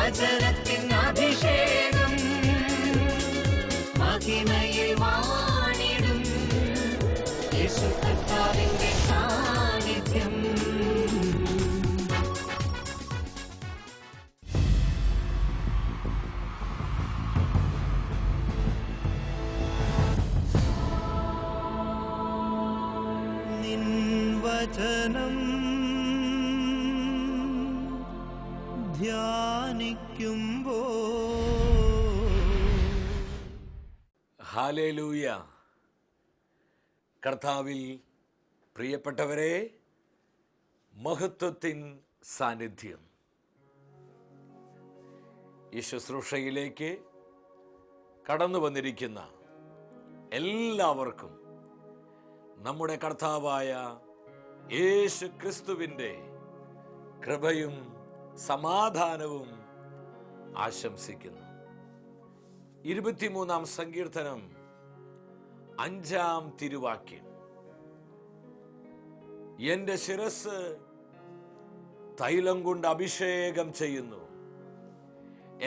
വചനത്തിൻ അഭിഷേകം മഹിമയിൽ വാണിടും യേശു കർത്താവിന്റെ സാന്നിധ്യം. നിൻ വചനം ധ്യാനിക്കുമ്പോ ഹല്ലേലൂയ. കർത്താവിൽ പ്രിയപ്പെട്ടവരെ, മഹത്വത്തിൻ സാന്നിധ്യം. ഈ ശുശ്രൂഷയിലേക്ക് കടന്നു വന്നിരിക്കുന്ന എല്ലാവർക്കും നമ്മുടെ കർത്താവായ യേശു ക്രിസ്തുവിൻ്റെ കൃപയും സമാധാനവും ആശംസിക്കുന്നു. 23-ാം സങ്കീർത്തനം 5-ാം തിരുവാക്യം. എന്റെ ശിരസ് തൈലം കൊണ്ട് അഭിഷേകം ചെയ്യുന്നു,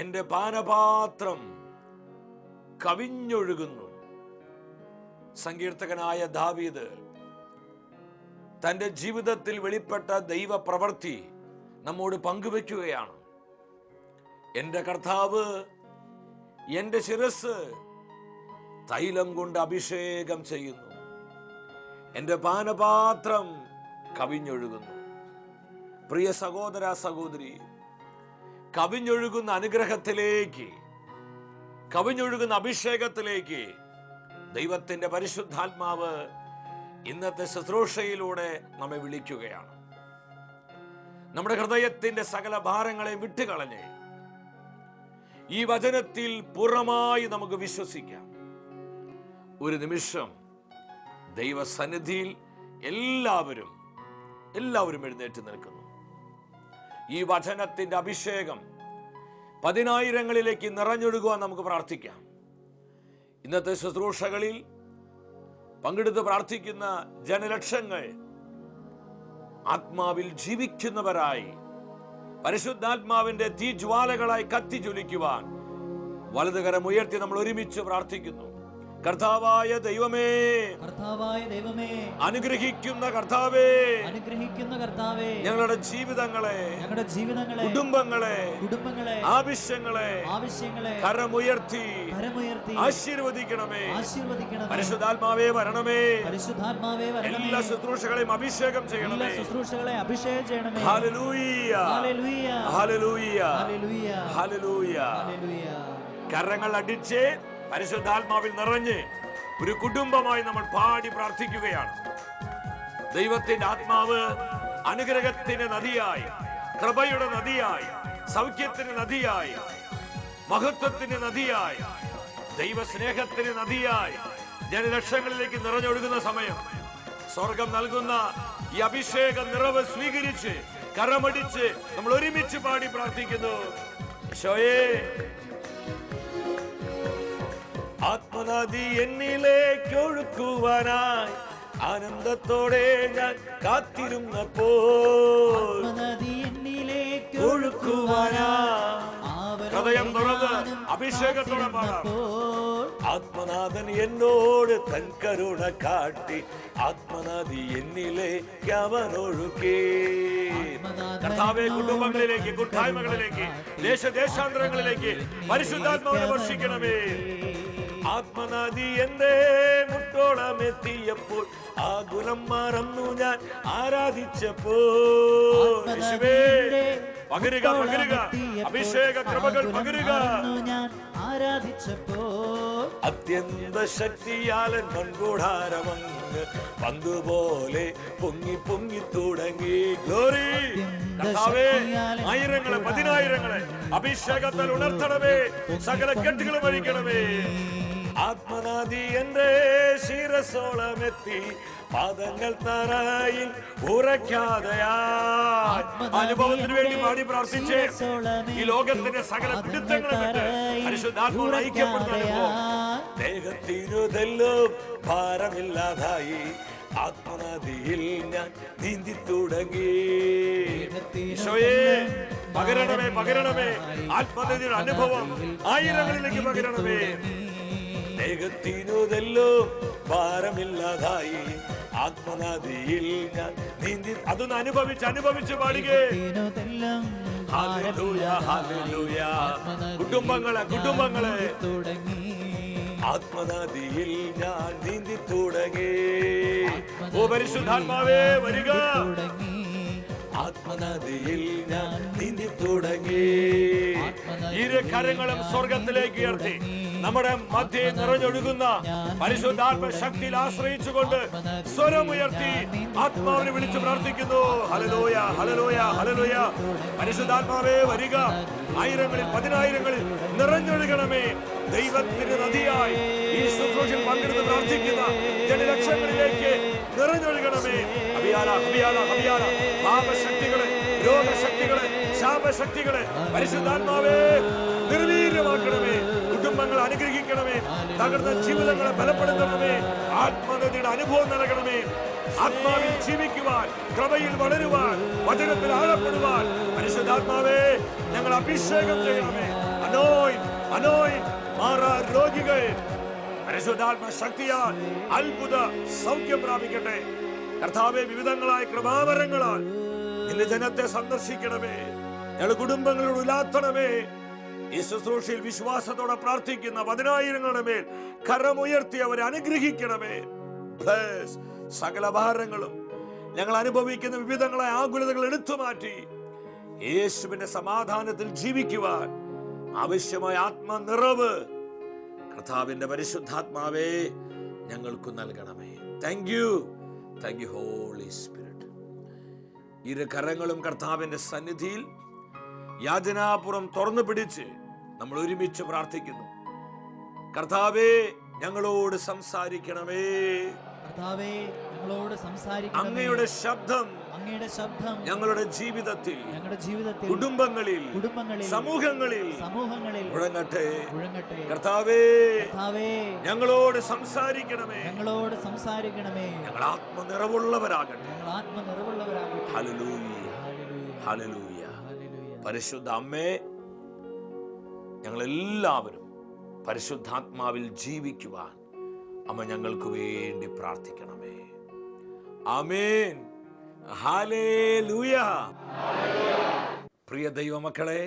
എന്റെ പാനപാത്രം കവിഞ്ഞൊഴുകുന്നു. സങ്കീർത്തകനായ ദാവീദ് തന്റെ ജീവിതത്തിൽ വെളിപ്പെട്ട ദൈവപ്രവൃത്തി നമ്മോട് പങ്കുവെക്കുകയാണ്. എന്റെ കർത്താവ് എന്റെ ശിരസ് തൈലം കൊണ്ട് അഭിഷേകം ചെയ്യുന്നു, എന്റെ പാനപാത്രം കവിഞ്ഞൊഴുകുന്നു. പ്രിയ സഹോദര സഹോദരി, കവിഞ്ഞൊഴുകുന്ന അനുഗ്രഹത്തിലേക്ക്, കവിഞ്ഞൊഴുകുന്ന അഭിഷേകത്തിലേക്ക് ദൈവത്തിന്റെ പരിശുദ്ധാത്മാവ് ഇന്നത്തെ ശുശ്രൂഷയിലൂടെ നമ്മെ വിളിക്കുകയാണ്. നമ്മുടെ ഹൃദയത്തിന്റെ സകല ഭാരങ്ങളെ വിട്ടുകളഞ്ഞ് ഈ വചനത്തിൽ പൂർണ്ണമായി നമുക്ക് വിശ്വസിക്കാം. ഒരു നിമിഷം ദൈവസന്നിധിയിൽ എല്ലാവരും എഴുന്നേറ്റ് നിൽക്കുന്നു. ഈ വചനത്തിന്റെ അഭിഷേകം 10,000ങ്ങളിലേക്ക് നിറഞ്ഞൊഴുകുവാൻ നമുക്ക് പ്രാർത്ഥിക്കാം. ഇന്നത്തെ ശുശ്രൂഷകളിൽ പങ്കെടുത്ത് പ്രാർത്ഥിക്കുന്ന ജനലക്ഷങ്ങൾ ആത്മാവിൽ ജീവിക്കുന്നവരായി, പരിശുദ്ധാത്മാവിന്റെ തീജ്വാലകളായി കത്തിജ്വലിക്കുവാൻ വലതുകരം ഉയർത്തി നമ്മൾ ഒരുമിച്ച് പ്രാർത്ഥിക്കുന്നു. കർത്താവായ ദൈവമേ, അനുഗ്രഹിക്കുന്ന കർത്താവേ, ഞങ്ങളുടെ ജീവിതങ്ങളെ, കുടുംബങ്ങളെ, ആവശ്യങ്ങളെ കരമുയർത്തി ആശീർവദിക്കണമേ. പരിശുദ്ധാത്മാവേ വരണമേ, എല്ലാ ശുശ്രൂഷകളെയും അഭിഷേകം ചെയ്യണമേ. ഹല്ലേലൂയ, ഹല്ലേലൂയ, ഹല്ലേലൂയ. കരങ്ങൾ അടിച്ച് പരിശുദ്ധാത്മാവിൽ നിറഞ്ഞ് ഒരു കുടുംബമായി നമ്മൾ പാടി പ്രാർത്ഥിക്കുകയാണ്. ദൈവത്തിന്റെ ആത്മാവ് അനുഗ്രഹത്തിന്റെ നദിയായി, കൃപയുടെ നദിയായി, സൗഖ്യത്തിന് നദിയായി, മഹത്വത്തിന് നദിയായി, ദൈവസ്നേഹത്തിന് നദിയായി ജനലക്ഷങ്ങളിലേക്ക് നിറഞ്ഞൊഴുകുന്ന സമയം സ്വർഗം നൽകുന്ന ഈ അഭിഷേക നിറവ് സ്വീകരിച്ച് കരമടിച്ച് നമ്മൾ ഒരുമിച്ച് പാടി പ്രാർത്ഥിക്കുന്നു. ഈശോയേ, ആത്മനദി എന്നിലേക്ക് ഒഴുക്കുവാനായി ആനന്ദത്തോടെ ഞാൻ കാത്തിരുന്നപ്പോൾ, ഹൃദയം തുറന്ന് അഭിഷേകത്തോടെ പാടാം. ആത്മനാഥൻ എന്നോട് തൻ കരുണ കാട്ടി, ആത്മനദി എന്നിലേക്ക് അവനൊഴുകി. കർത്താവേ, കുടുംബങ്ങളിലേക്ക്, കൂട്ടായ്മകളിലേക്ക്, ദേശാന്തരങ്ങളിലേക്ക് പരിശുദ്ധാത്മാവിനെ വർഷിക്കണമേ. ആത്മനദി എന്റെ മുട്ടോളം എത്തിയപ്പോൾ ആകുലം മറന്നു ഞാൻ ആരാധിച്ചപ്പോൾ. യേശുവേ, പകരുക പകരുക, അഭിഷേക കൃപകൾ പകരുക. അത്യന്ത ശക്തിയാലൻ മൺകൂടാരമങ്ങ് പന്തുപോലെ പൊങ്ങി പൊങ്ങി തുടങ്ങി. ഗ്ലോറി കർത്താവേ, ആയിരങ്ങളെ 10,000ങ്ങളെ അഭിഷേകത്താൽ ഉണർത്തണമേ, സകല കെട്ടുകളും അഴിക്കണമേ. ആത്മനദി എന്റെ ശിരസോളമെത്തി, പാദങ്ങൾ തറയിൽ ഉറയ്ക്കാതെയായി. അനുഭവത്തിന് വേണ്ടി പാടി പ്രാർത്ഥിച്ച് ഈ ലോകത്തിന്റെ സകല പിടുത്തങ്ങളും വിട്ട് പരിശുദ്ധാത്മാവിൽ ഐക്യപ്പെടുന്ന അനുഭവം. ദേഹത്തിനുതെല്ലും ഭാരമില്ലാതായി ആത്മനദിയിൽ ഞാൻ നീന്തി തുടങ്ങി. ഈശോയേ, പകരണമേ, പകരണമേ. ആത്മനിധിയുടെ അനുഭവം ആയിരങ്ങളിലേക്ക് പകരണമേ. ദേഹത്തിനുതെല്ലാം ഭാരമില്ലാതായി ആത്മനദിയിൽ ഞാൻ നീന്തി. അതൊന്ന് അനുഭവിച്ച് പാടുകേ. Hallelujah, hallelujah. കുടുംബങ്ങളെ ആത്മനദിയിൽ ഞാൻ നീന്തി തുടങ്ങി. ഓ പരിശുദ്ധാത്മാവേ വരിക. ആത്മനദിയിൽ ഞാൻ നീന്തി തുടങ്ങി. ഇരു കരങ്ങളും സ്വർഗത്തിലേക്ക് ഉയർത്തി നമ്മുടെ മധ്യേ നിറഞ്ഞൊഴുകുന്ന പരിശുദ്ധാത്മ ശക്തിയിൽ ആശ്രയിച്ചുകൊണ്ട് സ്വരമുയർത്തി ആത്മാവിനെ വിളിച്ചു പ്രാർത്ഥിക്കുന്നു. ഹല്ലേലൂയ, ഹല്ലേലൂയ, ഹല്ലേലൂയ. പരിശുദ്ധാത്മാവേ വരിക. ആയിരങ്ങളിൽ പതിനായിരങ്ങളിൽ നിറഞ്ഞൊഴുകണമേ. ദൈവത്തിന്റെ നദിയായി ഈ ശുശ്രൂഷയിൽ പങ്കെടുത്ത് പ്രാർത്ഥിക്കുന്ന ജനലക്ഷങ്ങളിലേക്ക് നിറഞ്ഞൊഴുകണമേ. ഹബിയാല, ഹബിയാല, ഹബിയാല. പാപശക്തികളെ, രോഗശക്തികളെ, ശാപശക്തികളെ പരിശുദ്ധാത്മാവേ നിർവീര്യമാക്കണമേ. കുടുംബങ്ങൾ അനുഗ്രഹിക്കണമേ. തകർന്ന ജീവിതങ്ങളെ ബലപ്പെടുത്തണമേ. ആത്മനദിയുടെ അനുഭവം നൽകണമേ. ആത്മാവിൽ ജീവിക്കുവാൻ, കൃപയിൽ വളരുവാൻ, വചനത്തിൽ ആഴപ്പെടുവാൻ പരിശുദ്ധാത്മാവേ ഞങ്ങൾ അഭിഷേകം ചെയ്യണമേ. മാറാ രോഗികൾ പരിശുദ്ധാത്മ ശക്തിയാൽ അത്ഭുത സൗഖ്യം പ്രാപിക്കട്ടെ. കർത്താവേ, വിവിധങ്ങളായ കൃപാവരങ്ങളാൽ നിന്റെ ജനത്തെ സന്ദർശിക്കണമേ. ഞങ്ങളുടെ കുടുംബങ്ങളോട് ഉലാത്തണമേ. ഈ ശുശ്രൂഷയിൽ വിശ്വാസത്തോടെ പ്രാർത്ഥിക്കുന്ന പതിനായിരങ്ങളുടെ മേൽ കരമുയർത്തി അവരെ അനുഗ്രഹിക്കണമേ. സകല ഭാരങ്ങളും ഞങ്ങൾ അനുഭവിക്കുന്ന വിവിധങ്ങളായ ആകുലതകൾ എടുത്തുമാറ്റി യേശുവിന്റെ സമാധാനത്തിൽ ജീവിക്കുവാൻ ആവശ്യമായ ആത്മനിറവ് കർത്താവിന്റെ പരിശുദ്ധാത്മാവേ ഞങ്ങൾക്ക് നൽകണമേ. Thank you holy spirit. ഇരു കരങ്ങളും കർത്താവിന്റെ സന്നിധിയിൽ യാചനാപുറം തുറന്നു പിടിച്ച് നമ്മൾ ഒരുമിച്ച് പ്രാർത്ഥിക്കുന്നു. കർത്താവേ, ഞങ്ങളോട് സംസാരിക്കണമേ. അങ്ങയുടെ ശബ്ദം ഞങ്ങളുടെ ജീവിതത്തിൽ, കുടുംബങ്ങളിൽ, സമൂഹങ്ങളിൽ മുഴങ്ങട്ടെ. കർത്താവേ, ഞങ്ങളോട് സംസാരിക്കണമേ. ഞങ്ങൾ ആത്മനിറവുള്ളവരാകട്ടെ. Hallelujah, hallelujah. പരിശുദ്ധ അമ്മേ, ഞങ്ങളെല്ലാവരും പരിശുദ്ധാത്മാവിൽ ജീവിക്കുവാൻ അമ്മ ഞങ്ങൾക്ക് വേണ്ടി പ്രാർത്ഥിക്കണമേ. ആമേൻ, ഹല്ലേലൂയ. പ്രിയ ദൈവമക്കളെ,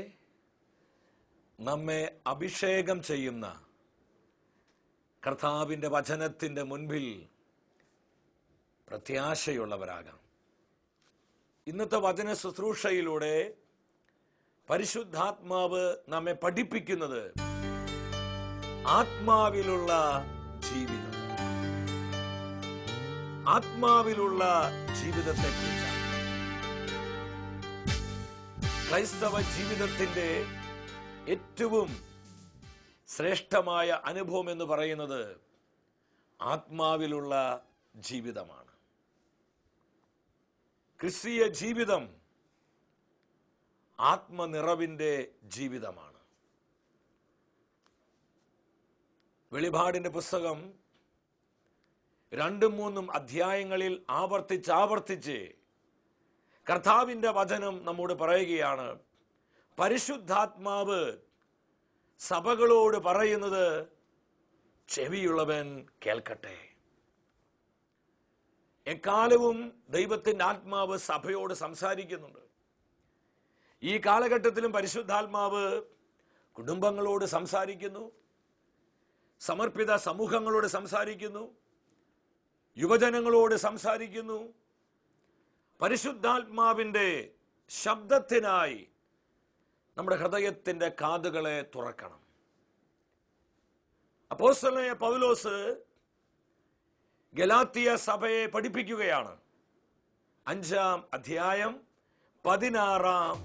നമ്മെ അഭിഷേകം ചെയ്യുന്ന കർത്താവിന്റെ വചനത്തിന്റെ മുൻപിൽ പ്രത്യാശയുള്ളവരാകാം. ഇന്നത്തെ വചന ശുശ്രൂഷയിലൂടെ പരിശുദ്ധാത്മാവ് നമ്മെ പഠിപ്പിക്കുന്നത് ആത്മാവിലുള്ള ജീവിതം, ആത്മാവിലുള്ള ജീവിതത്തെ കുറിച്ചാണ്. ക്രൈസ്തവ ജീവിതത്തിന്റെ ഏറ്റവും ശ്രേഷ്ഠമായ അനുഭവം എന്ന് പറയുന്നത് ആത്മാവിലുള്ള ജീവിതമാണ്. ക്രിസ്തീയ ജീവിതം ആത്മനിറവിന്റെ ജീവിതമാണ്. വെളിപാടിന്റെ പുസ്തകം 2-3 അധ്യായങ്ങളിൽ ആവർത്തിച്ച് കർത്താവിന്റെ വചനം നമ്മോട് പറയുകയാണ്. പരിശുദ്ധാത്മാവ് സഭകളോട് പറയുന്നത് ചെവിയുള്ളവൻ കേൾക്കട്ടെ. എക്കാലവും ദൈവത്തിന്റെ ആത്മാവ് സഭയോട് സംസാരിക്കുന്നുണ്ട്. ഈ കാലഘട്ടത്തിലും പരിശുദ്ധാത്മാവ് കുടുംബങ്ങളോട് സംസാരിക്കുന്നു, സമർപ്പിത സമൂഹങ്ങളോട് സംസാരിക്കുന്നു, യുവജനങ്ങളോട് സംസാരിക്കുന്നു. പരിശുദ്ധാത്മാവിന്റെ ശബ്ദത്തിനായി നമ്മുടെ ഹൃദയത്തിന്റെ കാതുകളെ തുറക്കണം. അപ്പോസ്തലനായ പൗലോസ് ഗലാത്യ സഭയെ പഠിപ്പിക്കുകയാണ്. 5-ാം അധ്യായം 16-ാം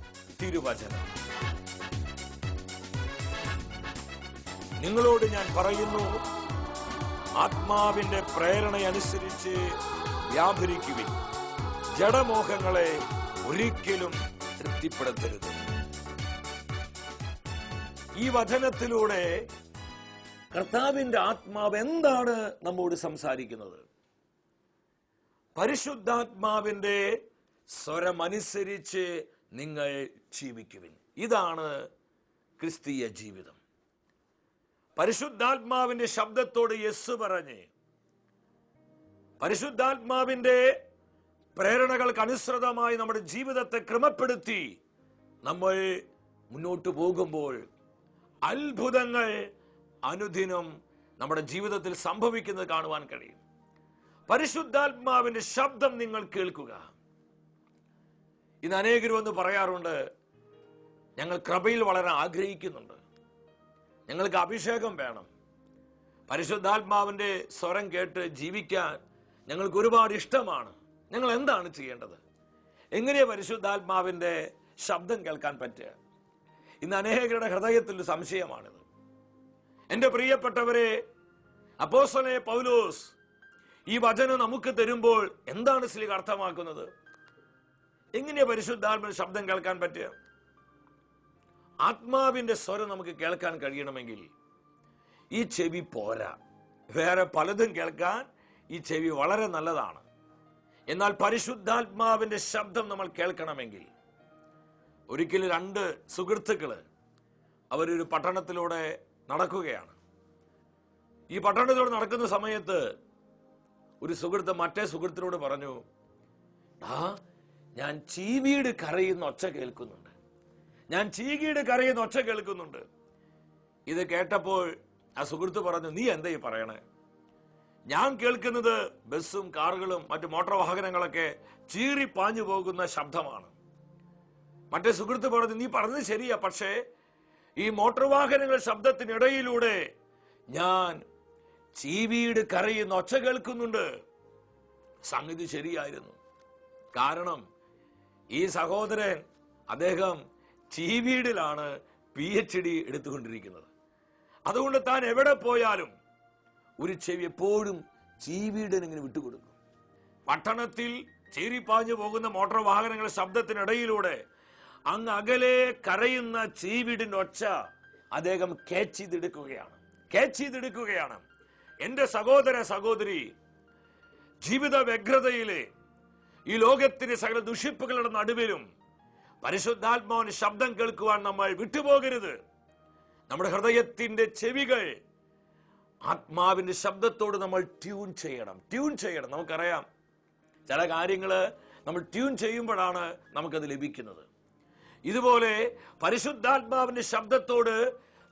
തിരുവചനം. നിങ്ങളോട് ഞാൻ പറയുന്നു, ആത്മാവിന്റെ പ്രേരണയനുസരിച്ച് വ്യാപരിക്കുവിൻ, ജഡമോഹങ്ങളെ ഒരിക്കലും തൃപ്തിപ്പെടുത്തരുത്. ഈ വചനത്തിലൂടെ കർത്താവിന്റെ ആത്മാവ് എന്താണ് നമ്മോട് സംസാരിക്കുന്നത്? പരിശുദ്ധാത്മാവിന്റെ സ്വരമനുസരിച്ച് നിങ്ങൾ ജീവിക്കുവിൻ. ഇതാണ് ക്രിസ്തീയ ജീവിതം. പരിശുദ്ധാത്മാവിന്റെ ശബ്ദത്തോട് യെസ് പറഞ്ഞ് പരിശുദ്ധാത്മാവിന്റെ പ്രേരണകൾക്ക് അനുസൃതമായി നമ്മുടെ ജീവിതത്തെ ക്രമപ്പെടുത്തി നമ്മൾ മുന്നോട്ട് പോകുമ്പോൾ അത്ഭുതങ്ങൾ അനുദിനം നമ്മുടെ ജീവിതത്തിൽ സംഭവിക്കുന്നത് കാണുവാൻ കഴിയും. പരിശുദ്ധാത്മാവിന്റെ ശബ്ദം നിങ്ങൾ കേൾക്കുക. ഇന്ന് അനേകരും ഒന്ന് പറയാറുണ്ട്, ഞങ്ങൾ കൃപയിൽ വളരാൻ ആഗ്രഹിക്കുന്നുണ്ട്, ഞങ്ങൾക്ക് അഭിഷേകം വേണം, പരിശുദ്ധാത്മാവിന്റെ സ്വരം കേട്ട് ജീവിക്കാൻ ഞങ്ങൾക്ക് ഒരുപാട് ഇഷ്ടമാണ്, ഞങ്ങൾ എന്താണ് ചെയ്യേണ്ടത്? എങ്ങനെയാ പരിശുദ്ധാത്മാവിന്റെ ശബ്ദം കേൾക്കാൻ പറ്റുക? ഇന്ന് അനേകരുടെ ഹൃദയത്തിൽ ഒരു സംശയമാണിത്. എന്റെ പ്രിയപ്പെട്ടവരെ, അപ്പോസ്തലനായ പൗലോസ് ഈ വചനം നമുക്ക് തരുമ്പോൾ എന്താണ് സ്ലീഹ അർത്ഥമാക്കുന്നത്? എങ്ങനെയാ പരിശുദ്ധാത്മാവിന്റെ ശബ്ദം കേൾക്കാൻ പറ്റുക? ആത്മാവിന്റെ സ്വരം നമുക്ക് കേൾക്കാൻ കഴിയണമെങ്കിൽ ഈ ചെവി പോരാ, വേറെ പലതും കേൾക്കാൻ ഈ ചെവി വളരെ നല്ലതാണ്. എന്നാൽ പരിശുദ്ധാത്മാവിന്റെ ശബ്ദം നമ്മൾ കേൾക്കണമെങ്കിൽ, ഒരിക്കലും രണ്ട് സുഹൃത്തുക്കള് അവരൊരു പട്ടണത്തിലൂടെ നടക്കുകയാണ്. ഈ പട്ടണത്തിലൂടെ നടക്കുന്ന സമയത്ത് ഒരു സുഹൃത്ത് മറ്റേ സുഹൃത്തിനോട് പറഞ്ഞു, ഞാൻ ചീവീട് കരയുന്ന ഒച്ച കേൾക്കുന്നുണ്ട്, ഞാൻ ചീകീട് കരയുന്ന ഒച്ച കേൾക്കുന്നുണ്ട്. ഇത് കേട്ടപ്പോൾ ആ സുഹൃത്ത് പറഞ്ഞു, നീ എന്താ ഈ പറയണേ? ഞാൻ കേൾക്കുന്നത് ബസ്സും കാറുകളും മറ്റു മോട്ടോർ വാഹനങ്ങളൊക്കെ ചീറി പാഞ്ഞു പോകുന്ന ശബ്ദമാണ്. മറ്റേ സുഹൃത്ത് പറഞ്ഞു, നീ പറഞ്ഞത് ശരിയാ, പക്ഷേ ഈ മോട്ടോർ വാഹനങ്ങൾ ശബ്ദത്തിനിടയിലൂടെ ഞാൻ ചീവീട് കരയുന്ന ഒച്ച കേൾക്കുന്നുണ്ട്. സംഗതി ശരിയായിരുന്നു. കാരണം ഈ സഹോദരൻ അദ്ദേഹം ചീവീടിലാണ് PhD എടുത്തുകൊണ്ടിരിക്കുന്നത്. അതുകൊണ്ട് താൻ എവിടെ പോയാലും ഒരു ചെവി എപ്പോഴും ചീവീടിന് ഇങ്ങനെ വിട്ടുകൊടുക്കും. പട്ടണത്തിൽ ചീറിപ്പാഞ്ഞു പോകുന്ന മോട്ടോർ വാഹനങ്ങളുടെ ശബ്ദത്തിനിടയിലൂടെ അങ്ങ് അകലെ കരയുന്ന ചീവീടിന്റെ ഒച്ച അദ്ദേഹം ക്യാച്ച് ചെയ്തെടുക്കുകയാണ്. എന്റെ സഹോദര സഹോദരി, ജീവിത വ്യഗ്രതയിലെ ഈ ലോകത്തിന്റെ സകല ദുഷിപ്പുകളുടെ നടുവിലും പരിശുദ്ധാത്മാവിന്റെ ശബ്ദം കേൾക്കുവാൻ നമ്മൾ വിട്ടുപോകരുത്. നമ്മുടെ ഹൃദയത്തിന്റെ ചെവികൾ ആത്മാവിന്റെ ശബ്ദത്തോട് നമ്മൾ ട്യൂൺ ചെയ്യണം. നമുക്കറിയാം, ചില കാര്യങ്ങള് നമ്മൾ ട്യൂൺ ചെയ്യുമ്പോഴാണ് നമുക്കത് ലഭിക്കുന്നത്. ഇതുപോലെ പരിശുദ്ധാത്മാവിന്റെ ശബ്ദത്തോട്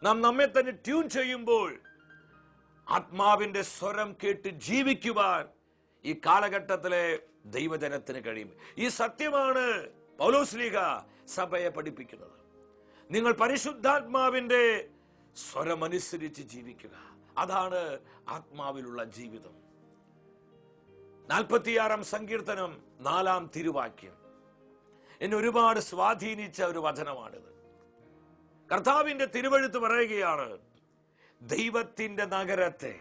നാം നമ്മെ തന്നെ ട്യൂൺ ചെയ്യുമ്പോൾ ആത്മാവിന്റെ സ്വരം കേട്ട് ജീവിക്കുവാൻ ഈ കാലഘട്ടത്തിലെ ദൈവജനത്തിന് കഴിയും. ഈ സത്യമാണ് പൗലോസ് ശ്ലീഹ സഭയെ പഠിപ്പിക്കുന്നത്. നിങ്ങൾ പരിശുദ്ധാത്മാവിന്റെ സ്വരമനുസരിച്ച് ജീവിക്കുക. അതാണ് ആത്മാവിലുള്ള ജീവിതം. 46 സങ്കീർത്തനം 4 തിരുവാക്യം എന്നെ ഒരുപാട് സ്വാധീനിച്ച ഒരു വചനമാണിത്. കർത്താവിന്റെ തിരുവെഴുത്ത് പറയുകയാണ്, ദൈവത്തിന്റെ നഗരത്തെ,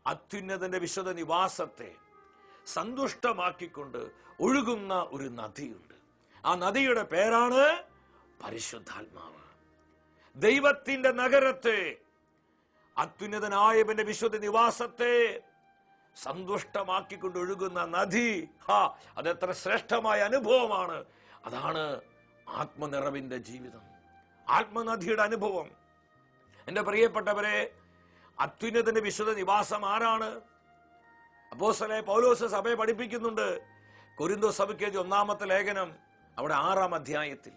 അത്യുന്നതന്റെ വിശുദ്ധ നിവാസത്തെ സന്തുഷ്ടമാക്കിക്കൊണ്ട് ഒഴുകുന്ന ഒരു നദിയുണ്ട്. ആ നദിയുടെ പേരാണ് പരിശുദ്ധാത്മാവ്. ദൈവത്തിന്റെ നഗരത്തെ, അത്യുന്നതനായവന്റെ വിശുദ്ധ നിവാസത്തെ സന്തുഷ്ടമാക്കിക്കൊണ്ട് ഒഴുകുന്ന നദി. അതെത്ര ശ്രേഷ്ഠമായ അനുഭവമാണ്! അതാണ് ആത്മനിറവിന്റെ ജീവിതം, ആത്മനദിയുടെ അനുഭവം. എന്റെ പ്രിയപ്പെട്ടവരെ, അത്യുന്നതന്റെ വിശുദ്ധ നിവാസം ആരാണ്? അപ്പോസ്തലനായ പൗലോസ് സഭയെ പഠിപ്പിക്കുന്നുണ്ട്. കൊരിന്തോസ് സഭയ്ക്ക് 1-ാമത്തെ ലേഖനം അവിടെ 6-ാം അധ്യായത്തിൽ,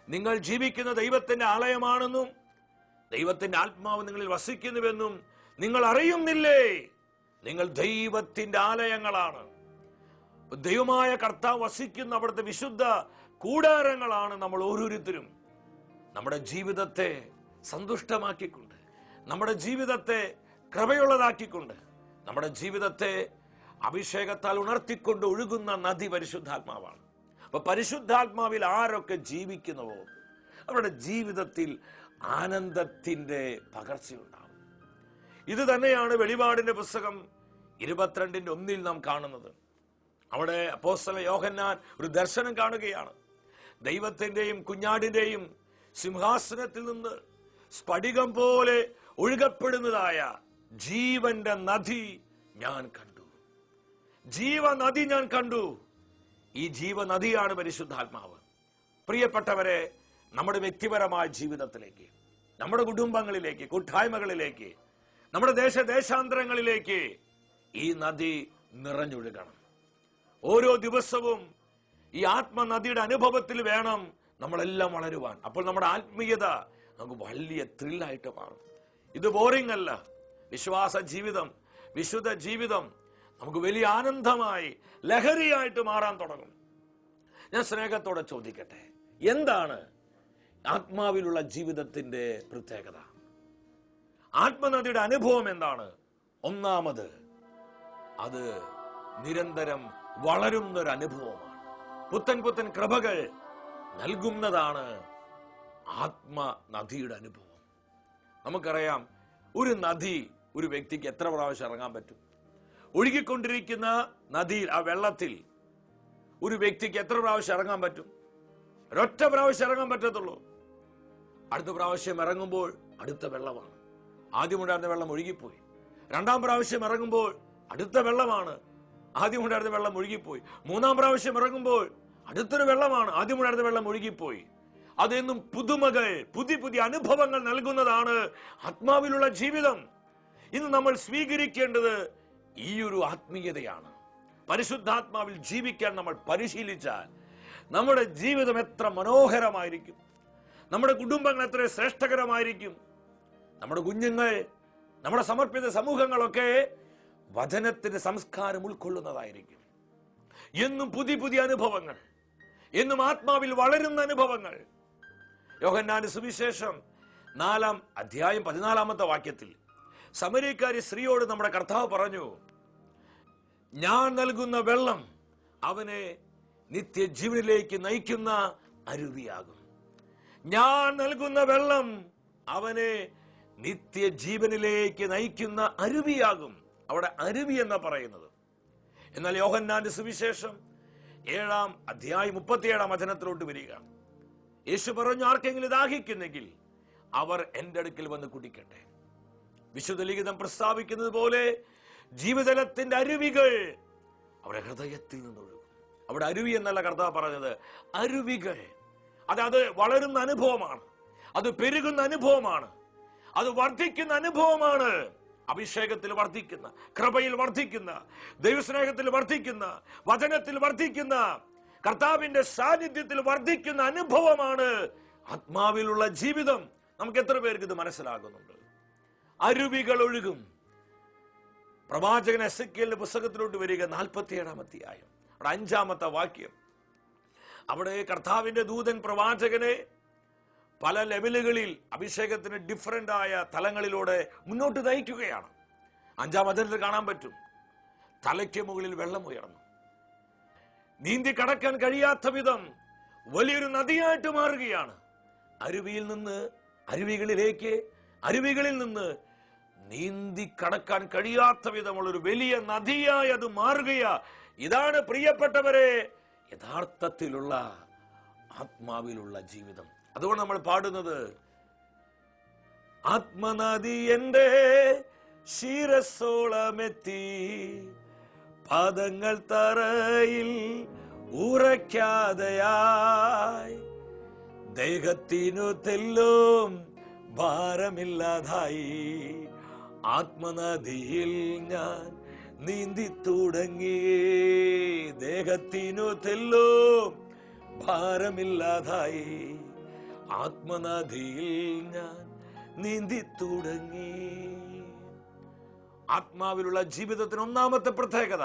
നിങ്ങൾ ജീവിക്കുന്ന ദൈവത്തിന്റെ ആലയമാണെന്നും ദൈവത്തിന്റെ ആത്മാവ് നിങ്ങളിൽ വസിക്കുന്നുവെന്നും നിങ്ങൾ അറിയുന്നില്ലേ? നിങ്ങൾ ദൈവത്തിന്റെ ആലയങ്ങളാണ്. ദൈവമായ കർത്താവ് വസിക്കുന്ന അവിടുത്തെ വിശുദ്ധ കൂടാരങ്ങളാണ് നമ്മൾ ഓരോരുത്തരും. നമ്മുടെ ജീവിതത്തെ സന്തുഷ്ടമാക്കിക്കൊണ്ട്, നമ്മുടെ ജീവിതത്തെ കൃപയുള്ളതാക്കിക്കൊണ്ട്, നമ്മുടെ ജീവിതത്തെ അഭിഷേകത്താൽ ഉണർത്തിക്കൊണ്ട് ഒഴുകുന്ന നദി പരിശുദ്ധാത്മാവാണ്. അപ്പൊ പരിശുദ്ധാത്മാവിൽ ആരൊക്കെ ജീവിക്കുന്നുവോ അവരുടെ ജീവിതത്തിൽ ആനന്ദത്തിന്റെ പകർച്ചയുണ്ടാവും. ഇത് തന്നെയാണ് വെളിപാടിന്റെ പുസ്തകം 22:1 നാം കാണുന്നത്. അവിടെ അപ്പോസ്തലൻ യോഹന്നാൻ ഒരു ദർശനം കാണുകയാണ്. ദൈവത്തിന്റെയും കുഞ്ഞാടിന്റെയും സിംഹാസനത്തിൽ നിന്ന് സ്ഫടികം പോലെ ഒഴുകപ്പെടുന്നതായ ജീവന്റെ നദി ഞാൻ കണ്ടു. ജീവനദി ഞാൻ കണ്ടു. ഈ ജീവനദിയാണ് പരിശുദ്ധാത്മാവ്. പ്രിയപ്പെട്ടവരെ, നമ്മുടെ വ്യക്തിപരമായ ജീവിതത്തിലേക്ക്, നമ്മുടെ കുടുംബങ്ങളിലേക്ക്, കൂട്ടായ്മകളിലേക്ക്, നമ്മുടെ ദേശാന്തരങ്ങളിലേക്ക് ഈ നദി നിറഞ്ഞൊഴുകണം. ഓരോ ദിവസവും ഈ ആത്മനദിയുടെ അനുഭവത്തിൽ വേണം നമ്മളെല്ലാം വളരുവാൻ. അപ്പോൾ നമ്മുടെ ആത്മീയത നമുക്ക് വലിയ ത്രില്ലായിട്ട് മാറും. ഇത് ബോറിംഗ് അല്ല. വിശ്വാസ ജീവിതം, വിശുദ്ധ ജീവിതം നമുക്ക് വലിയ ആനന്ദമായി, ലഹരിയായിട്ട് മാറാൻ തുടങ്ങും. ഞാൻ സ്നേഹത്തോടെ ചോദിക്കട്ടെ, എന്താണ് ആത്മാവിലുള്ള ജീവിതത്തിന്റെ പ്രത്യേകത? ആത്മനദിയുടെ അനുഭവം എന്താണ്? ഒന്നാമത്, അത് നിരന്തരം വളരുന്നൊരു അനുഭവമാണ്. പുത്തൻ പുത്തൻ കൃപകൾ നൽകുന്നതാണ് ആത്മനദിയുടെ അനുഭവം. നമുക്കറിയാം, ഒരു നദി ഒരു വ്യക്തിക്ക് എത്ര പ്രാവശ്യം ഇറങ്ങാൻ പറ്റും? ഒഴുകിക്കൊണ്ടിരിക്കുന്ന നദിയിൽ, ആ വെള്ളത്തിൽ ഒരു വ്യക്തിക്ക് എത്ര പ്രാവശ്യം ഇറങ്ങാൻ പറ്റും? ഒരൊറ്റ പ്രാവശ്യം ഇറങ്ങാൻ പറ്റത്തുള്ളൂ. അടുത്ത പ്രാവശ്യം ഇറങ്ങുമ്പോൾ അടുത്ത വെള്ളമാണ്. ആദ്യമുണ്ടായിരുന്ന വെള്ളം ഒഴുകിപ്പോയി. രണ്ടാം പ്രാവശ്യം ഇറങ്ങുമ്പോൾ അടുത്ത വെള്ളമാണ്. ആദ്യമുണ്ടായിരുന്ന വെള്ളം ഒഴുകിപ്പോയി. മൂന്നാം പ്രാവശ്യം ഇറങ്ങുമ്പോൾ അടുത്തൊരു വെള്ളമാണ്. ആദ്യമുണ്ടായിരുന്ന വെള്ളം ഒഴുകിപ്പോയി. അതെന്നും പുതുമകൾ, പുതിയ പുതിയ അനുഭവങ്ങൾ നൽകുന്നതാണ് ആത്മാവിലുള്ള ജീവിതം. ഇന്ന് നമ്മൾ സ്വീകരിക്കേണ്ടത് ഈ ഒരു ആത്മീയതയാണ്. പരിശുദ്ധാത്മാവിൽ ജീവിക്കാൻ നമ്മൾ പരിശീലിച്ചാൽ നമ്മുടെ ജീവിതം എത്ര മനോഹരമായിരിക്കും, നമ്മുടെ കുടുംബങ്ങൾ എത്ര ശ്രേഷ്ഠകരമായിരിക്കും, നമ്മുടെ കുഞ്ഞുങ്ങൾ, നമ്മുടെ സമർപ്പിത സമൂഹങ്ങളൊക്കെ വചനത്തിന്റെ സംസ്കാരം ഉൾക്കൊള്ളുന്നതായിരിക്കും. എന്നും പുതിയ പുതിയ അനുഭവങ്ങൾ, എന്നും ആത്മാവിൽ വളരുന്ന അനുഭവങ്ങൾ. യോഹന്നാന്റെ സുവിശേഷം 4-ാം അധ്യായം 14-ാമത്തെ വാക്യത്തിൽ സമരിയക്കാരി സ്ത്രീയോട് നമ്മുടെ കർത്താവ് പറഞ്ഞു, ഞാൻ നൽകുന്ന വെള്ളം അവനെ നിത്യജീവനിലേക്ക് നയിക്കുന്ന അരുവിയാകും. ഞാൻ നൽകുന്ന വെള്ളം അവനെ നിത്യജീവനിലേക്ക് നയിക്കുന്ന അരുവിയാകും. അവിടെ അരുവി എന്നാ പറയുന്നത്. എന്നാൽ യോഹന്നാന്റെ സുവിശേഷം 7-ാം അധ്യായം 37-ാം വചനത്തിലോട്ട് വരിക. യേശു പറഞ്ഞു, ആർക്കെങ്കിലും ദാഹിക്കുന്നെങ്കിൽ അവർ എന്റെ അടുക്കൽ വന്ന് കുടിക്കട്ടെ. വിശുദ്ധ ലിഖിതം പ്രസ്താവിക്കുന്നത് പോലെ ജീവജലത്തിന്റെ അരുവികൾ അവിടെ ഹൃദയത്തിൽ നിന്നൊഴുകും. അവിടെ അരുവി എന്നല്ല കർത്താവ് പറഞ്ഞത്, അരുവികൾ. അത് വളരുന്ന അനുഭവമാണ്, അത് പെരുകുന്ന അനുഭവമാണ്, അത് വർദ്ധിക്കുന്ന അനുഭവമാണ്. അഭിഷേകത്തിൽ വർദ്ധിക്കുന്ന, കൃപയിൽ വർദ്ധിക്കുന്ന, ദൈവസ്നേഹത്തിൽ വർദ്ധിക്കുന്ന, വചനത്തിൽ വർദ്ധിക്കുന്ന, കർത്താവിന്റെ സാന്നിധ്യത്തിൽ വർദ്ധിക്കുന്ന അനുഭവമാണ് ആത്മാവിലുള്ള ജീവിതം. നമുക്ക് എത്ര പേർക്ക് ഇത് മനസ്സിലാകുന്നുണ്ട്? അരുവികൾ ഒഴുകും. പ്രവാചകൻ എസെക്കിയേലിന്റെ പുസ്തകത്തിലോട്ട് വരിക, 47-ാം അധ്യായം, അവിടെ 5-ാമത്തെ വാക്യം. അവിടെ കർത്താവിന്റെ ദൂതൻ പ്രവാചകനെ പല ലെവലുകളിൽ അഭിഷേകത്തിന് ഡിഫറന്റ് ആയ തലങ്ങളിലൂടെ മുന്നോട്ട് നയിക്കുകയാണ്. 5-ാം വചനത്തിൽ കാണാൻ പറ്റും, തലയ്ക്ക് മുകളിൽ വെള്ളം ഉയർന്നു, നീന്തി കടക്കാൻ കഴിയാത്ത വിധം വലിയൊരു നദിയായിട്ട് മാറുകയാണ്. അരുവികളിൽ നിന്ന് നീന്തി കടക്കാൻ കഴിയാത്ത വിധമുള്ളൊരു വലിയ നദിയായി അത് മാറുകയാ. ഇതാണ് പ്രിയപ്പെട്ടവരെ യഥാർത്ഥത്തിലുള്ള ആത്മാവിലുള്ള ജീവിതം. അതുകൊണ്ട് നമ്മൾ പാടുന്നത്, ആത്മനദി എന്റെ ശിരസ്സോളമെത്തി, പാദങ്ങൾ തറയിൽ ഉറയ്ക്കാതെയായി, ദേഹത്തിനു തെല്ലും ഭാരമില്ലാതായി, ആത്മനദിയിൽ ഞാൻ നീന്തി തുടങ്ങി, ദേഹത്തിനു തെല്ലും ഭാരമില്ലാതായി, ആത്മനദിയിൽ ഞാൻ നീന്തി തുടങ്ങി. ആത്മാവിലുള്ള ജീവിതത്തിന് ഒന്നാമത്തെ പ്രത്യേകത,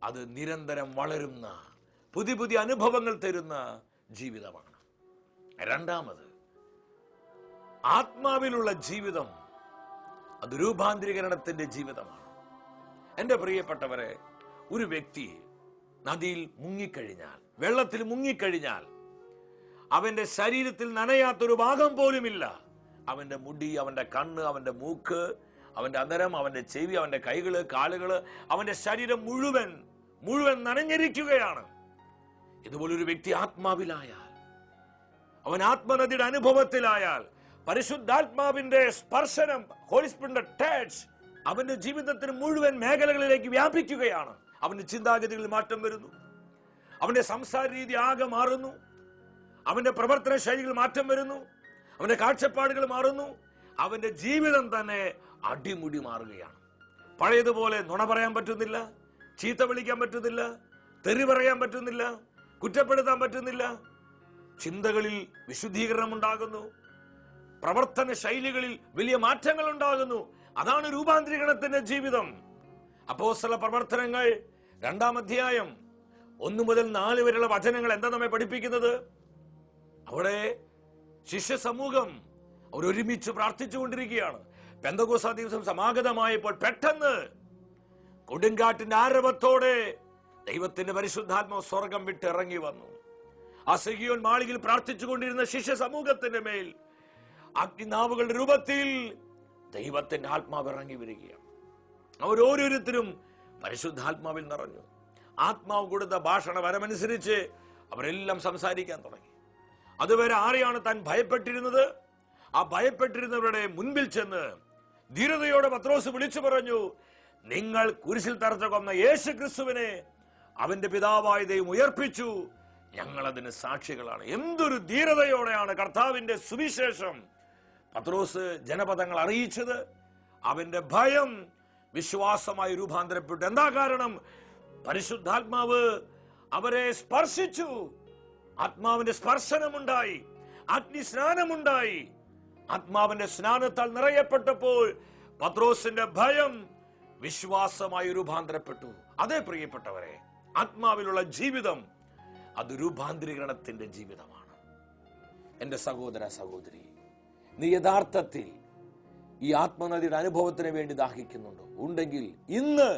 അത് നിരന്തരം വളരുന്ന, പുതിയ പുതിയ അനുഭവങ്ങൾ തരുന്ന ജീവിതമാണ്. രണ്ടാമത്, ആത്മാവിലുള്ള ജീവിതം അത് രൂപാന്തരീകരണത്തിന്റെ ജീവിതമാണ്. എന്റെ പ്രിയപ്പെട്ടവരെ, ഒരു വ്യക്തി നദിയിൽ മുങ്ങിക്കഴിഞ്ഞാൽ, വെള്ളത്തിൽ മുങ്ങിക്കഴിഞ്ഞാൽ, അവന്റെ ശരീരത്തിൽ നനയാത്തൊരു ഭാഗം പോലുമില്ല. അവന്റെ മുടി, അവന്റെ കണ്ണ്, അവന്റെ മൂക്ക്, അവന്റെ അധരം, അവന്റെ ചെവി, അവന്റെ കൈകള്, കാലുകള്, അവന്റെ ശരീരം മുഴുവൻ നനഞ്ഞിരിക്കുകയാണ്. ഇതുപോലൊരു വ്യക്തി ആത്മാവിലായാൽ, അവൻ ആത്മനദിയുടെ അനുഭവത്തിലായാൽ, പരിശുദ്ധാത്മാവിന്റെ സ്പർശനം, ഹോളി സ്പിരിറ്റിന്റെ ടച്ച് അവന്റെ ജീവിതത്തിന് മുഴുവൻ മേഖലകളിലേക്ക് വ്യാപിക്കുകയാണ്. അവന്റെ ചിന്താഗതികളിൽ മാറ്റം വരുന്നു, അവന്റെ സംസാര രീതി ആകെ മാറുന്നു, അവന്റെ പ്രവർത്തന ശൈലികൾ മാറ്റം വരുന്നു, അവന്റെ കാഴ്ചപ്പാടുകൾ മാറുന്നു, അവന്റെ ജീവിതം തന്നെ അടിമുടി മാറുകയാണ്. പഴയതുപോലെ നുണ പറയാൻ പറ്റുന്നില്ല, ചീത്ത വിളിക്കാൻ പറ്റുന്നില്ല, തെറി പറയാൻ പറ്റുന്നില്ല, കുറ്റപ്പെടുത്താൻ പറ്റുന്നില്ല. ചിന്തകളിൽ വിശുദ്ധീകരണം ഉണ്ടാകുന്നു, പ്രവർത്തന ശൈലികളിൽ വലിയ മാറ്റങ്ങൾ ഉണ്ടാകുന്നു. അതാണ് രൂപാന്തരീകരണത്തിന്റെ ജീവിതം. അപ്പോസ്തല പ്രവർത്തനങ്ങൾ 2-ാം അധ്യായം 1 മുതൽ 4 വരെയുള്ള വചനങ്ങൾ എന്താ നമ്മെ പഠിപ്പിക്കുന്നത്? അവിടെ ശിഷ്യ സമൂഹം അവരൊരുമിച്ച് പ്രാർത്ഥിച്ചുകൊണ്ടിരിക്കുകയാണ്. പെന്തക്കോസ്ത് ദിവസം സമാഗതമായപ്പോൾ പെട്ടെന്ന് കൊടുങ്കാറ്റിന്റെ ആരവത്തോടെ ദൈവത്തിന്റെ പരിശുദ്ധാത്മാവ് സ്വർഗം വിട്ട് ഇറങ്ങി വന്നു. ആ സിഹിയോൻ മാളികയിൽ പ്രാർത്ഥിച്ചുകൊണ്ടിരുന്ന ശിഷ്യ സമൂഹത്തിന്റെ മേൽ അഗ്നിനാവുകളുടെ രൂപത്തിൽ ദൈവത്തിന്റെ ആത്മാവ് ഇറങ്ങി വരികയാണ്. അവരോരോരുത്തരും പരിശുദ്ധാത്മാവിൽ നിറഞ്ഞു. ആത്മാവ് കൊടുത്ത ഭാഷണ വരമനുസരിച്ച് അവരെല്ലാം സംസാരിക്കാൻ തുടങ്ങി. അതുവരെ ആരെയാണ് താൻ ഭയപ്പെട്ടിരുന്നത്? ആ ഭയപ്പെട്ടിരുന്നവരുടെ മുൻപിൽ ചെന്ന് ധീരതയോടെ പത്രോസ് വിളിച്ചു പറഞ്ഞു, നിങ്ങൾ കുരിശിൽ തറച്ച കൊന്ന യേശു ക്രിസ്തുവിനെ അവന്റെ പിതാവായ ദൈവം ഉയർപ്പിച്ചു, ഞങ്ങൾ അതിന് സാക്ഷികളാണ്. എന്തൊരു ധീരതയോടെയാണ് കർത്താവിന്റെ സുവിശേഷം പത്രോസ് ജനപദങ്ങൾ അറിയിച്ചത്. അവന്റെ ഭയം വിശ്വാസമായി രൂപാന്തരപ്പെട്ടു. എന്താ കാരണം? പരിശുദ്ധാത്മാവ് അവരെ സ്പർശിച്ചു. ആത്മാവിന്റെ സ്പർശനമുണ്ടായി, അഗ്നിസ്നാനമുണ്ടായി. ആത്മാവിന്റെ സ്നാനത്താൽ നിറയപ്പെട്ടപ്പോൾ പത്രോസിന്റെ ഭയം വിശ്വാസമായി രൂപാന്തരപ്പെട്ടു. അതേ പ്രിയപ്പെട്ടവരെ, ആത്മാവിലുള്ള ജീവിതം അത് രൂപാന്തരീകരണത്തിന്റെ ജീവിതമാണ്. എന്റെ സഹോദര സഹോദരി, നീ യഥാർത്ഥത്തിൽ ഈ ആത്മനദിയുടെ അനുഭവത്തിന് വേണ്ടി ദാഹിക്കുന്നുണ്ടോ? ഉണ്ടെങ്കിൽ ഇന്ന്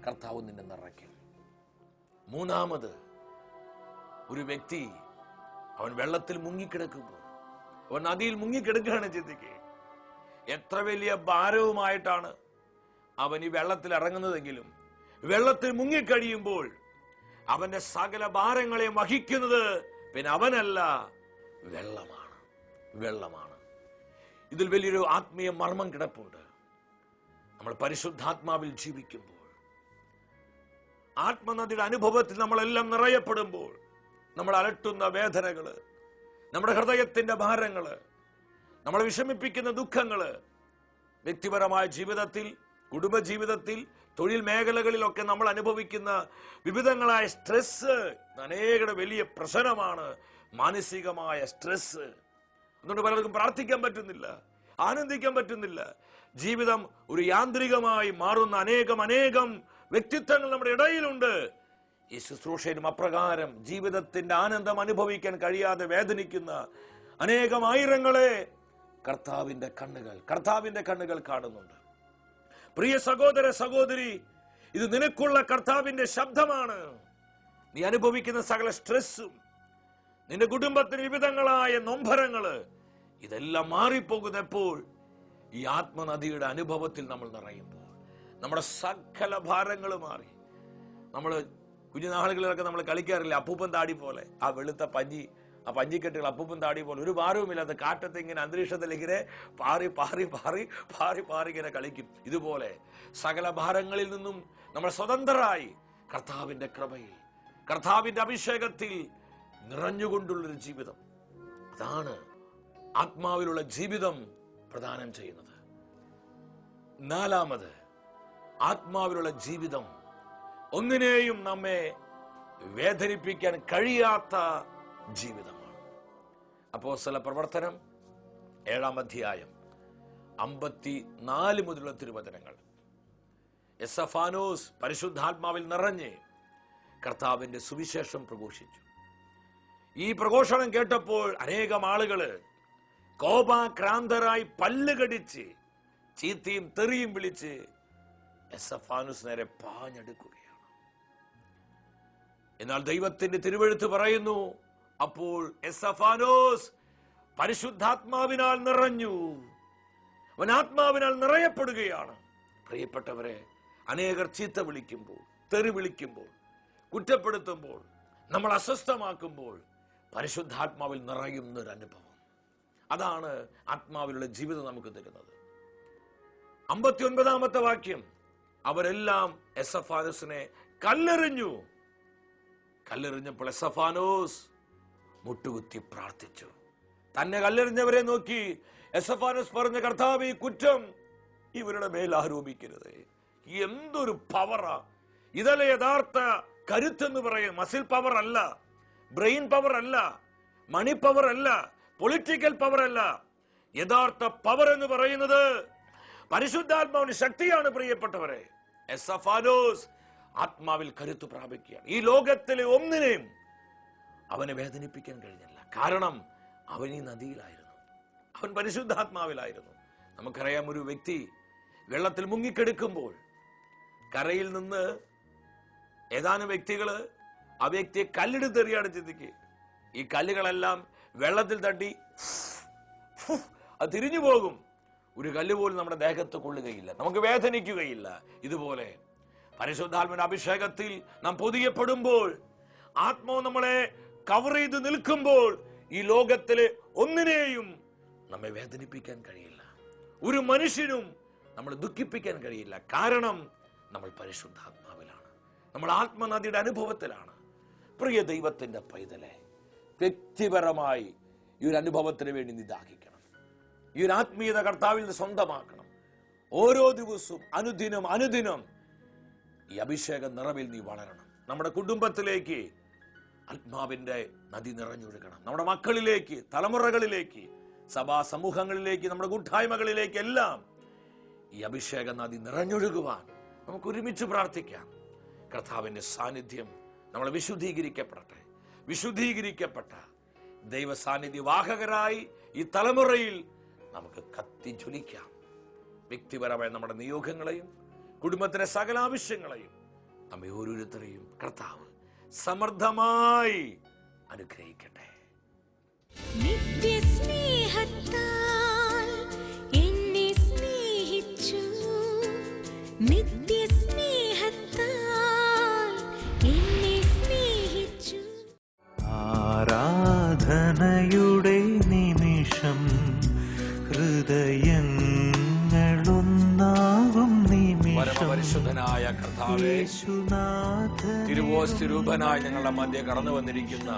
കർത്താവ് നിന്നെ നിറയ്ക്കും. 3-ാമത്, ഒരു വ്യക്തി അവൻ വെള്ളത്തിൽ മുങ്ങിക്കിടക്കുമ്പോൾ, അവൻ നദിയിൽ മുങ്ങിക്കിടക്കുകയാണ്. ചിന്തിക്കുക, എത്ര വലിയ ഭാരവുമായിട്ടാണ് അവൻ ഈ വെള്ളത്തിൽ ഇറങ്ങുന്നതെങ്കിലും വെള്ളത്തിൽ മുങ്ങിക്കഴിയുമ്പോൾ അവന്റെ സകല ഭാരങ്ങളെയും വഹിക്കുന്നത് പിന്നെ അവനല്ല, വെള്ളമാണ്. വെള്ളമാണ്. ഇതിൽ വലിയൊരു ആത്മീയ മർമ്മം കിടപ്പുണ്ട്. നമ്മൾ പരിശുദ്ധാത്മാവിൽ ജീവിക്കുമ്പോൾ, ആത്മനദിയുടെ അനുഭവത്തിൽ നമ്മളെല്ലാം നിറയപ്പെടുമ്പോൾ, നമ്മൾ അലട്ടുന്ന വേദനകള്, നമ്മുടെ ഹൃദയത്തിന്റെ ഭാരങ്ങള്, നമ്മളെ വിഷമിപ്പിക്കുന്ന ദുഃഖങ്ങള്, വ്യക്തിപരമായ ജീവിതത്തിൽ, കുടുംബജീവിതത്തിൽ, തൊഴിൽ മേഖലകളിലൊക്കെ നമ്മൾ അനുഭവിക്കുന്ന വിവിധങ്ങളായ സ്ട്രെസ് അനേകരുടെ വലിയ പ്രശ്നമാണ്. മാനസികമായ സ്ട്രെസ്. അതുകൊണ്ട് പലർക്കും പ്രാർത്ഥിക്കാൻ പറ്റുന്നില്ല, ആനന്ദിക്കാൻ പറ്റുന്നില്ല. ജീവിതം ഒരു യാന്ത്രികമായി മാറുന്ന അനേകം വ്യക്തിത്വങ്ങൾ നമ്മുടെ ഇടയിലുണ്ട്. ഈ ശുശ്രൂഷയിലും അപ്രകാരം ജീവിതത്തിന്റെ ആനന്ദം അനുഭവിക്കാൻ കഴിയാതെ വേദനിക്കുന്ന ആയിരങ്ങളെ കർത്താവിന്റെ കണ്ണുകൾ കാണുന്നുണ്ട്. പ്രിയ സഹോദര സഹോദരി, ഇത് നിനക്കുള്ള കർത്താവിന്റെ ശബ്ദമാണ്. നീ അനുഭവിക്കുന്ന സകല സ്ട്രെസ്സും, നിന്റെ കുടുംബത്തിന് വിവിധങ്ങളായ നൊമ്പരങ്ങള്, ഇതെല്ലാം മാറിപ്പോകുന്ന എപ്പോൾ? ഈ ആത്മനദിയുടെ അനുഭവത്തിൽ നമ്മൾ നിറയുമ്പോൾ. നമ്മുടെ സകല ഭാരങ്ങൾ മാറി. നമ്മള് കുഞ്ഞുനാളുകളിലൊക്കെ നമ്മൾ കളിക്കാറില്ല, അപ്പൂപ്പൻ താടി പോലെ, ആ വെളുത്ത പഞ്ഞി, ആ പഞ്ഞിക്കെട്ടുകൾ അപ്പൂപ്പൻ താടി പോലെ, ഒരു ഭാരവുമില്ലാത്ത കാറ്റത്ത് ഇങ്ങനെ അന്തരീക്ഷത്തിൽ ഇങ്ങനെ പാറി ഇങ്ങനെ കളിക്കും. ഇതുപോലെ സകല ഭാരങ്ങളിൽ നിന്നും നമ്മൾ സ്വതന്ത്രരായി കർത്താവിന്റെ കൃപയിൽ, കർത്താവിന്റെ അഭിഷേകത്തിൽ നിറഞ്ഞുകൊണ്ടുള്ളൊരു ജീവിതം, അതാണ് ആത്മാവിലുള്ള ജീവിതം പ്രദാനം ചെയ്യുന്നത്. 4-ാമത്, ആത്മാവിലുള്ള ജീവിതം ഒന്നിനെയും നമ്മെ വേദനിപ്പിക്കാൻ കഴിയാത്ത ജീവിതമാണ്. അപ്പോസ്തല പ്രവർത്തനം 7-ാം അധ്യായം 54 മുതലുള്ള തിരുവചനങ്ങൾ. എസ്തഫാനോസ് പരിശുദ്ധാത്മാവിൽ നിറഞ്ഞ് കർത്താവിന്റെ സുവിശേഷം പ്രഘോഷിച്ചു. ഈ പ്രഘോഷണം കേട്ടപ്പോൾ അനേകം ആളുകള് കോപാക്രാന്തരായി പല്ലുകടിച്ച് ചീത്തയും തെറിയും വിളിച്ച് എസ്തഫാനോസ് നേരെ പാഞ്ഞെടുക്കുകയാണ്. എന്നാൽ ദൈവത്തിന്റെ തിരുവെഴുത്ത് പറയുന്നു, അപ്പോൾ എസ്തഫാനോസ് പരിശുദ്ധാത്മാവിനാൽ നിറഞ്ഞു. അവൻ ആത്മാവിനാൽ നിറയപ്പെടുകയാണ്. പ്രിയപ്പെട്ടവരെ, അനേകർ ചീത്ത വിളിക്കുമ്പോൾ, തെറി വിളിക്കുമ്പോൾ, കുറ്റപ്പെടുത്തുമ്പോൾ, നമ്മൾ അസ്വസ്ഥമാക്കുമ്പോൾ പരിശുദ്ധാത്മാവിൽ നിറയുന്നൊരു അനുഭവം, അതാണ് ആത്മാവിലുള്ള ജീവിതം നമുക്ക് തരുന്നത്. 59-ാമത്തെ വാക്യം, അവരെല്ലാം എസ്തഫാനോസിനെ കല്ലെറിഞ്ഞപ്പോൾ എസ്തഫാനോസ് മുട്ടുകുത്തി പ്രാർത്ഥിച്ചു. തന്നെ കല്ലെറിഞ്ഞവരെ നോക്കി എസ്തഫാനോസ് പറഞ്ഞ, കർത്താവേ, ഈ കുറ്റം ഇവരുടെ മേൽ ആരോപിക്കരുത്. എന്തൊരു പവറാ! ഇതല്ലേ യഥാർത്ഥ കരുത്തെന്ന് പറയും. മസിൽ പവർ അല്ല, ബ്രെയിൻ പവർ അല്ല, മണി പവർ അല്ല, പൊളിറ്റിക്കൽ പവർ അല്ല. യഥാർത്ഥ പവർ എന്ന് പറയുന്നത് പരിശുദ്ധാത്മാവിന്റെ ശക്തിയാണ്. പ്രിയപ്പെട്ടവരെ, എസ്തഫാനോസ് ആത്മാവിൽ കരുത്ത് പ്രാപിക്കുകയാണ്. ഈ ലോകത്തിലെ ഒന്നിനെയും അവനെ വേദനിപ്പിക്കാൻ കഴിഞ്ഞില്ല. കാരണം അവൻ ഈ നദിയിലായിരുന്നു, അവൻ പരിശുദ്ധാത്മാവിലായിരുന്നു. നമുക്കറിയാം, ഒരു വ്യക്തി വെള്ളത്തിൽ മുങ്ങിക്കെടുക്കുമ്പോൾ കരയിൽ നിന്ന് ഏതാനും വ്യക്തികള് ആ വ്യക്തിയെ കല്ലെടുത്തെറിയാണ്. ചിന്തിക്ക്, ഈ കല്ലുകളെല്ലാം വെള്ളത്തിൽ തട്ടി അത് തിരിഞ്ഞു പോകും. ഒരു കല്ല് പോലും നമ്മുടെ ദേഹത്ത് കൊള്ളുകയില്ല, നമുക്ക് വേദനിക്കുകയില്ല. ഇതുപോലെ പരിശുദ്ധാത്മാവിന്റെ അഭിഷേകത്തിൽ നാം പൊതിയപ്പെടുമ്പോൾ, ആത്മാവ് നമ്മളെ കവർ ചെയ്ത് നിൽക്കുമ്പോൾ, ഈ ലോകത്തിലെ ഒന്നിനെയും നമ്മെ വേദനിപ്പിക്കാൻ കഴിയില്ല. ഒരു മനുഷ്യനും നമ്മളെ ദുഃഖിപ്പിക്കാൻ കഴിയില്ല. കാരണം നമ്മൾ പരിശുദ്ധാത്മാവിലാണ്, നമ്മൾ ആത്മനദിയുടെ അനുഭവത്തിലാണ്. പ്രിയ ദൈവത്തിന്റെ പൈതലെ, വ്യക്തിപരമായി ഈ ഒരു അനുഭവത്തിന് വേണ്ടി നീ ദാഹിക്കണം. ഈ ഒരു ആത്മീയത കർത്താവിൽ നിന്ന് സ്വന്തമാക്കണം. ഓരോ ദിവസവും അനുദിനം ഈ അഭിഷേക നിറവിൽ നീ വളരണം. നമ്മുടെ കുടുംബത്തിലേക്ക് ആത്മാവിന്റെ നദി നിറഞ്ഞൊഴുകണം. നമ്മുടെ മക്കളിലേക്ക്, തലമുറകളിലേക്ക്, സഭാ സമൂഹങ്ങളിലേക്ക്, നമ്മുടെ കൂട്ടായ്മകളിലേക്ക് എല്ലാം ഈ അഭിഷേക നദി നിറഞ്ഞൊഴുകുവാൻ നമുക്ക് ഒരുമിച്ച് പ്രാർത്ഥിക്കാം. കർത്താവിന്റെ സാന്നിധ്യം നമ്മളെ വിശുദ്ധീകരിക്കപ്പെട്ട ദൈവ സാന്നിധ്യ വാഹകരായി ഈ തലമുറയിൽ നമുക്ക് കത്തിജ്വലിക്കാം. വ്യക്തിപരമായ നമ്മുടെ നിയോഗങ്ങളെയും കുടുംബത്തിലെ സകല ആവശ്യങ്ങളെയും നമ്മെ ഓരോരുത്തരെയും കർത്താവ് സമൃദ്ധമായി അനുഗ്രഹിക്കട്ടെ. നിത്യസ്നേഹത്താൽ എന്നെ സ്നേഹിച്ചു, നിത്യസ്നേഹത്താൽ എന്നെ സ്നേഹിച്ചു. ആരാധനയുടെ നിമിഷം, ഹൃദയങ്ങളൊന്നാകും നിമിഷം. പരമപരിശുദ്ധനായ കർത്താവേ, തിരുവോസ്തിരൂപനായി ഞങ്ങളുടെ മധ്യ കടന്നു വന്നിരിക്കുന്ന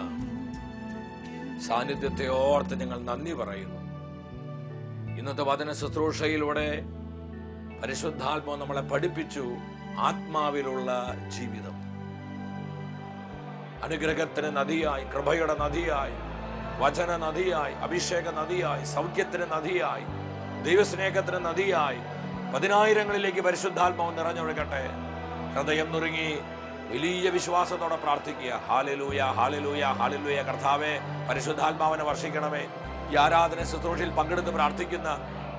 സാന്നിധ്യത്തെ ഓർത്ത് ഞങ്ങൾ നന്ദി പറയുന്നു. ഇന്നത്തെ വചന ശുശ്രൂഷയിലൂടെ പരിശുദ്ധാത്മാവ് നമ്മളെ പഠിപ്പിച്ചു ആത്മാവിലുള്ള ജീവിതം. അനുഗ്രഹത്തിന് നദിയായി, കൃപയുടെ നദിയായി, വചന നദിയായി, അഭിഷേക നദിയായി, സൗഖ്യത്തിന് നദിയായി, ദൈവസ്നേഹത്തിന് നദിയായി 10,000ങ്ങളിലേക്ക് പരിശുദ്ധാത്മാവ് നിറഞ്ഞൊഴുകട്ടെ. ഹൃദയം നുറുങ്ങി വലിയ വിശ്വാസത്തോടെ പ്രാർത്ഥിക്കുക. Hallelujah, hallelujah, hallelujah. കർത്താവേ, പരിശുദ്ധാത്മാവിനെ വർഷിക്കണമേ. ഈ ആരാധന ശുശ്രൂഷയിൽ പങ്കെടുത്ത് പ്രാർത്ഥിക്കുന്ന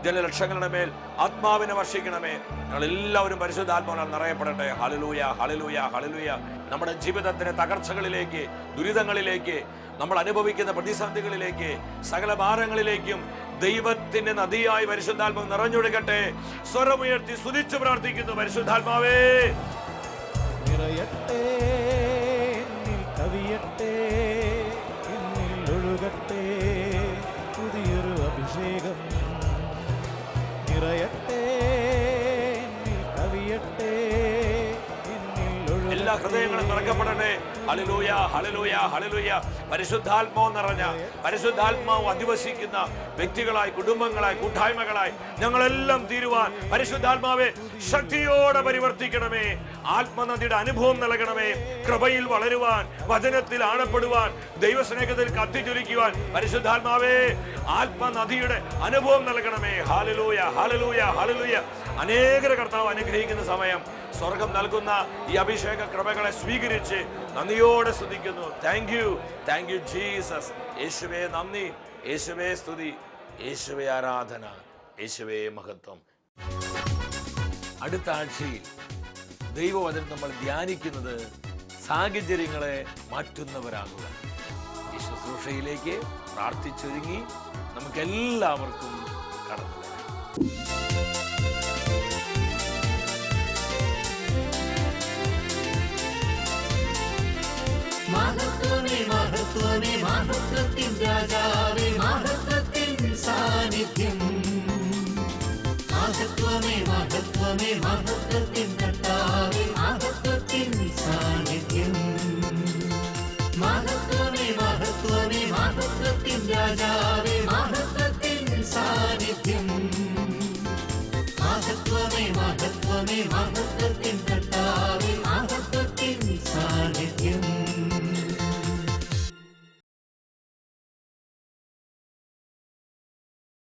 ജനലക്ഷങ്ങളുടെ മേൽ ആത്മാവിനെ വർഷിക്കണമേ. ഞങ്ങൾ എല്ലാവരും പരിശുദ്ധാത്മാവിനാൽ നിറയപ്പെടട്ടെ. ഹല്ലേലൂയ, ഹല്ലേലൂയ, ഹല്ലേലൂയ. നമ്മുടെ ജീവിതത്തിന്റെ തകർച്ചകളിലേക്ക്, ദുരിതങ്ങളിലേക്ക്, നമ്മൾ അനുഭവിക്കുന്ന പ്രതിസന്ധികളിലേക്ക്, സകല ഭാരങ്ങളിലേക്കും ദൈവത്തിന്റെ നദിയായി പരിശുദ്ധാത്മാവ് നിറഞ്ഞൊഴുകട്ടെ. സ്വരമുയർത്തി സ്തുതിച്ചു പ്രാർത്ഥിക്കുന്നു. പരിശുദ്ധാത്മാവേ, നിറയട്ടെ, എന്നിൽ കവിയട്ടെ, എന്നിൽ ഒഴുകട്ടെ പുതിയൊരു അഭിഷേകം. നിറയട്ടെ, എന്നിൽ കവിയട്ടെ, എന്നിൽ ഒഴുകട്ടെ. എല്ലാ ഹൃദയങ്ങളും നിറക്കപ്പെടട്ടെ. ഹല്ലേലൂയ, ഹല്ലേലൂയ, ഹല്ലേലൂയ. പരിശുദ്ധാത്മാവ് നിറഞ്ഞ, പരിശുദ്ധാത്മാവ് അധിവസിക്കുന്ന വ്യക്തികളായി, കുടുംബങ്ങളായി, കൂട്ടായ്മകളായി ഞങ്ങളെല്ലാം തീരുവാൻ പരിശുദ്ധാത്മാവെ ശക്തിയോടെ പരിവർത്തിക്കണമേ. ആത്മനദിയുടെ അനുഭവം നൽകണമേ. കൃപയിൽ വളരുവാൻ, വചനത്തിൽ ആഴപ്പെടുവാൻ, ദൈവസ്നേഹത്തിൽ കത്തിജ്വലിക്കുവാൻ പരിശുദ്ധാത്മാവേ ആത്മനദിയുടെ അനുഭവം നൽകണമേ. ഹല്ലേലൂയ, ഹല്ലേലൂയ, ഹല്ലേലൂയ. അനേകരെ കർത്താവ് അനുഗ്രഹിക്കുന്ന സമയം സ്വർഗം നൽകുന്ന ഈ അഭിഷേക കൃപകളെ സ്വീകരിച്ച് നന്ദിയോടെ സ്തുതിക്കുന്നു. Thank you Jesus. യേശുവേ നന്ദി, യേശുവേ സ്തുതി, യേശുവേ ആരാധന, യേശുവേ മഹത്വം. അടുത്ത ആഴ്ചയിൽ ദൈവവചനം നമ്മൾ ധ്യാനിക്കുന്നത് സാഹചര്യങ്ങളെ മാറ്റുന്നവരാകുക. ഈ ശുശ്രൂഷയിലേക്ക് പ്രാർത്ഥിച്ചൊരുങ്ങി നമുക്കെല്ലാവർക്കും കടന്നു വരാം. മഹത്വമേ, മഹത്വമേ, മഹത്വത്തിൻ രാജാവേ, മഹത്വത്തിൻ സാന്നിധ്യം. മഹത്വമേ, മഹത്വമേ, മഹത്വത്തിൻ കർത്താവേ, മഹത്വത്തിൻ സാന്നിധ്യം. മഹത്വമേ, മഹത്വമേ, രാജാവേ മഹത്വത്തിൻ സാന്നിധ്യം